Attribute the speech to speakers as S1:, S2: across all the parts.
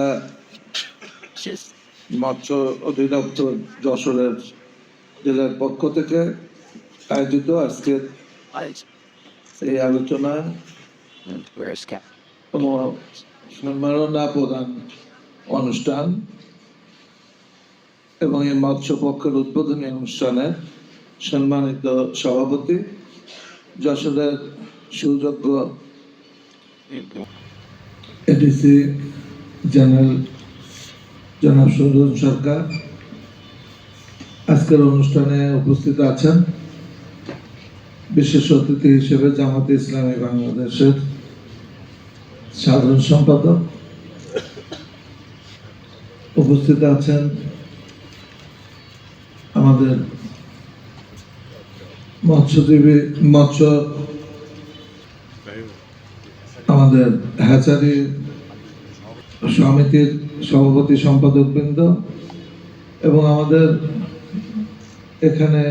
S1: জেলা মৎস্য অধিদপ্তর যশোরের জেলার পক্ষ থেকে আয়োজিত আজকের এই আলোচনায় সম্মাননা প্রদান অনুষ্ঠান এবং এই মৎস্য পক্ষের উদ্বোধনী অনুষ্ঠানে সম্মানিত সভাপতি যশোরের সুযোগ্য এডিসি জেনারেল জনাব সুজন সরকার আজকের অনুষ্ঠানে উপস্থিত আছেন। বিশেষ অতিথি হিসেবে জামাতে ইসলামী বাংলাদেশের সাধারণ সম্পাদক উপস্থিত আছেন। আমাদের আমাদের হ্যাচারি সমিতির সভাপতি সম্পাদক বৃন্দ এবং আমাদের এখানে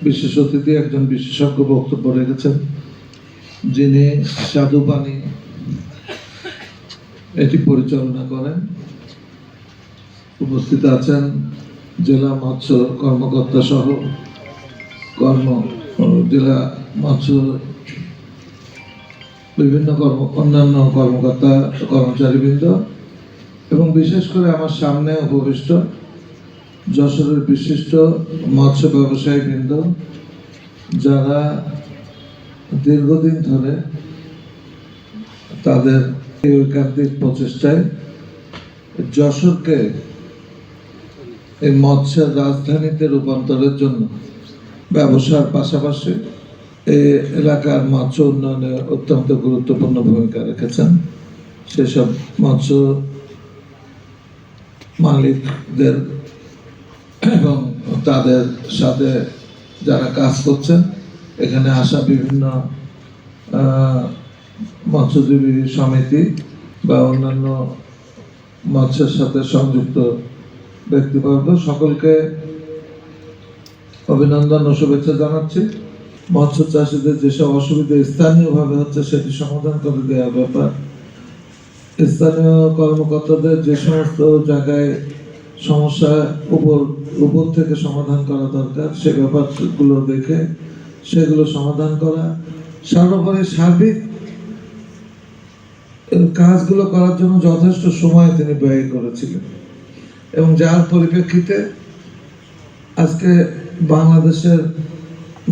S1: বিশেষ অতিথি একজন বিশেষজ্ঞ বক্তব্য রেখেছেন, যিনি স্বাদু পানি এটি পরিচালনা করেন। উপস্থিত আছেন জেলা মৎস্য কর্মকর্তা সহ জেলা মৎস্য বিভিন্ন অন্যান্য কর্মকর্তা কর্মচারীবৃন্দ এবং বিশেষ করে আমার সামনে উপবিষ্ট যশোরের বিশিষ্ট মৎস্য ব্যবসায়ী বৃন্দ, যারা দীর্ঘদিন ধরে তাদের এই ঐকান্তিক প্রচেষ্টায় যশোরকে এই মৎস্যের রাজধানীতে রূপান্তরের জন্য ব্যবসার পাশাপাশি এই এলাকার মৎস্য উন্নয়নে অত্যন্ত গুরুত্বপূর্ণ ভূমিকা রেখেছেন। সেসব মৎস্য মালিকদের এবং তাদের সাথে যারা কাজ করছেন, এখানে আসা বিভিন্ন মৎস্যজীবী সমিতি বা অন্যান্য মৎস্যের সাথে সংযুক্ত ব্যক্তিবর্গ, সকলকে অভিনন্দন ও শুভেচ্ছা জানাচ্ছি। মৎস্য চাষীদের যেসব অসুবিধা স্থানীয়ভাবে হচ্ছে সেটি সমাধান করে দেওয়ার ব্যাপার, স্থানীয় কর্মকর্তাদের যে সমস্ত জায়গায় সমস্যা উপর থেকে সমাধান করা দরকার সে ব্যাপারগুলো দেখে সেগুলো সমাধান করা, সর্বোপরি সার্বিক কাজগুলো করার জন্য যথেষ্ট সময় তিনি ব্যয় করেছিলেন এবং যার পরিপ্রেক্ষিতে আজকে বাংলাদেশের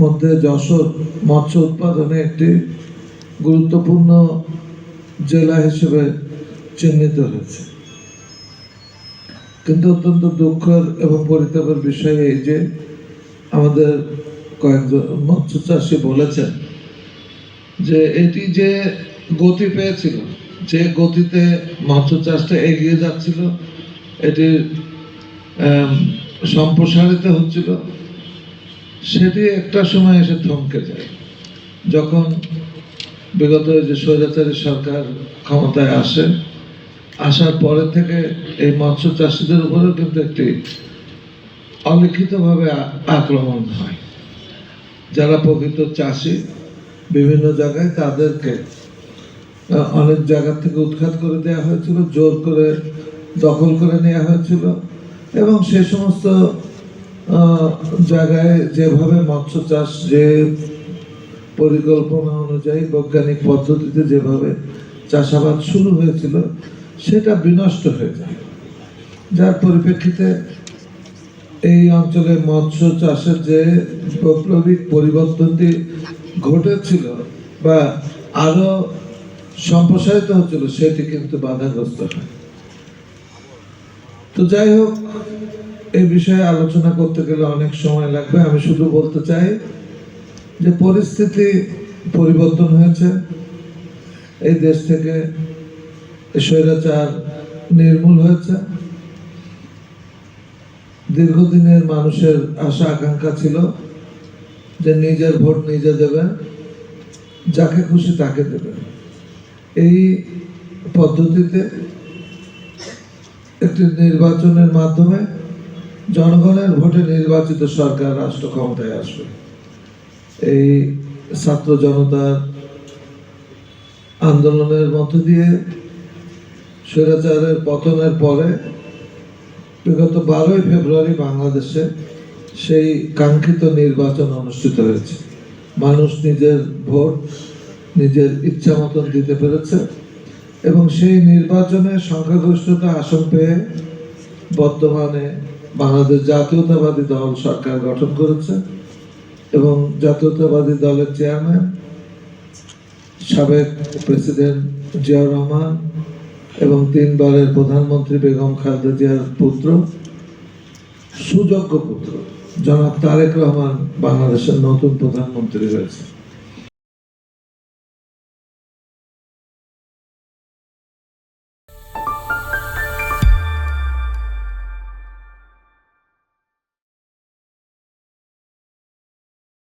S1: মধ্যে যশোর মৎস্য উৎপাদনে একটি গুরুত্বপূর্ণ জেলা হিসেবে চিহ্নিত হয়েছে। কিন্তু অত্যন্ত দুঃখের এবং পরিতাপের বিষয় এই যে আমাদের কয়েকজন মৎস্য চাষী বলেছেন যে এটি যে গতি পেয়েছিল, যে গতিতে মৎস্য চাষটা এগিয়ে যাচ্ছিল, এটি সম্প্রসারিত হচ্ছিল, সেটি একটা সময় এসে থমকে যায়। যখন বিগত যে স্বৈরাচারী সরকার ক্ষমতায় আসার পরে থেকে এই মৎস্য চাষীদের উপরেও কিন্তু একটি অলিখিতভাবে আক্রমণ হয়। যারা প্রকৃত চাষী বিভিন্ন জায়গায় তাদেরকে অনেক জায়গা থেকে উৎখাত করে দেওয়া হয়েছিল, জোর করে দখল করে নেওয়া হয়েছিল এবং সে সমস্ত জায়গায় যেভাবে মৎস্য চাষ যে পরিকল্পনা অনুযায়ী বৈজ্ঞানিক পদ্ধতিতে যেভাবে চাষাবাদ শুরু হয়েছিল সেটা বিনষ্ট হয়ে যায়, যার পরিপ্রেক্ষিতে এই অঞ্চলে মৎস্য চাষের যে বৈপ্লবিক পরিবর্তনটি ঘটেছিল বা আরো সম্প্রসারিত হচ্ছিল সেটি কিন্তু বাধাগ্রস্ত হয়। তো যাই হোক, এই বিষয়ে আলোচনা করতে গেলে অনেক সময় লাগবে। আমি শুধু বলতে চাই যে পরিস্থিতি পরিবর্তন হয়েছে, এই দেশ থেকে স্বৈরাচার নির্মূল হয়েছে। দীর্ঘদিনের মানুষের আশা আকাঙ্ক্ষা ছিল যে নিজের ভোট নিজে দেবেন, যাকে খুশি তাকে দেবেন। এই পদ্ধতিতে একটি নির্বাচনের মাধ্যমে জনগণের ভোটে নির্বাচিত সরকার রাষ্ট্র ক্ষমতায় আসবে। এই ছাত্র জনতার আন্দোলনের মধ্য দিয়ে স্বৈরাচারের পতনের পরে বিগত 12ই ফেব্রুয়ারি বাংলাদেশে সেই কাঙ্ক্ষিত নির্বাচন অনুষ্ঠিত হয়েছে। মানুষ নিজের ভোট নিজের ইচ্ছা মতন দিতে পেরেছে এবং সেই নির্বাচনে সংখ্যাগরিষ্ঠতা আসন পেয়ে বর্তমানে বাংলাদেশ জাতীয়তাবাদী দল সরকার গঠন করেছে এবং জাতীয়তাবাদী দলের চেয়ারম্যান সাবেক প্রেসিডেন্ট জিয়াউর রহমান এবং 3 বারের প্রধানমন্ত্রী বেগম খালেদা জিয়ার পুত্র, সুযোগ্য পুত্র জনাব তারেক রহমান বাংলাদেশের নতুন প্রধানমন্ত্রী হয়েছে।